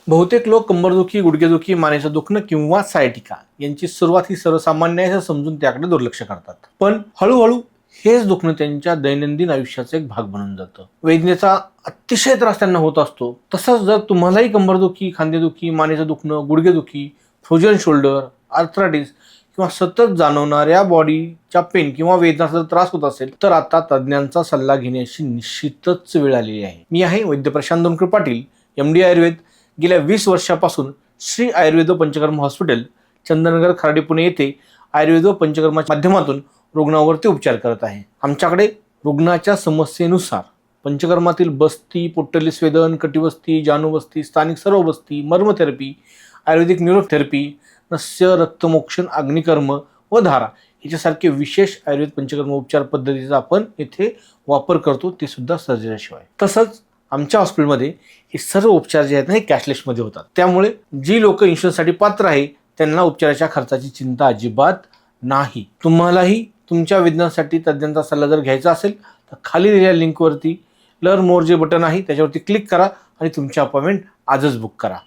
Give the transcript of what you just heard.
बहुतेक लोक कंबरदुखी, गुडघेदुखी, मानेचं दुखणं किंवा सायटिका यांची सुरुवात ही सर्वसामान्य आहे असं समजून त्याकडे दुर्लक्ष करतात. पण हळूहळू हेच दुखणं त्यांच्या दैनंदिन आयुष्याचा एक भाग बनून जातं. वेदनेचा अतिशय त्रास त्यांना होत असतो. तसंच जर तुम्हालाही कंबरदुखी, खांदेदुखी, मानेचं दुखणं, गुडघेदुखी, फ्रोजन शोल्डर, आर्थरायटिस किंवा सतत जाणवणाऱ्या बॉडीच्या पेन किंवा वेदनाचा त्रास होत असेल तर आता तज्ज्ञांचा सल्ला घेण्याची निश्चितच वेळ आलेली आहे. मी आहे वैद्य प्रशांत दोनकर पाटील, MD आयुर्वेद. गेल्या 20 वर्षापासून श्री आयुर्वेद व पंचकर्म हॉस्पिटल, चंदननगर, खराडी, पुणे येथे आयुर्वेद व पंचकर्माच्या माध्यमातून रुग्णावरती उपचार करत आहे. आमच्याकडे रुग्णाच्या समस्येनुसार पंचकर्मातील बस्ती, पोट्टलीस्वेदन, कटिबस्ती, जानुबस्ती, स्थानिक सर्व बस्ती, मर्मथेरपी, आयुर्वेदिक न्यूरोथेरपी, नस्य, रक्तमोक्षण, अग्निकर्म व धारा याच्यासारखे विशेष आयुर्वेद पंचकर्म उपचार पद्धतीचा आपण येथे वापर करतो, ते सुद्धा सर्जरीशिवाय. तसंच आमच्या हॉस्पिटलमध्ये हे सर्व उपचार जे आहेत ना हे कॅशलेसमध्ये होतात. त्यामुळे जी लोक इन्शुरन्ससाठी पात्र आहे त्यांना उपचाराच्या खर्चाची चिंता अजिबात नाही. तुम्हालाही तुमच्या वेदनांसाठी तज्ज्ञांचा सल्ला जर घ्यायचा असेल तर खाली दिलेल्या लिंकवरती लर्न मोर जे बटन आहे त्याच्यावरती क्लिक करा आणि तुमची अपॉइंटमेंट आजच बुक करा.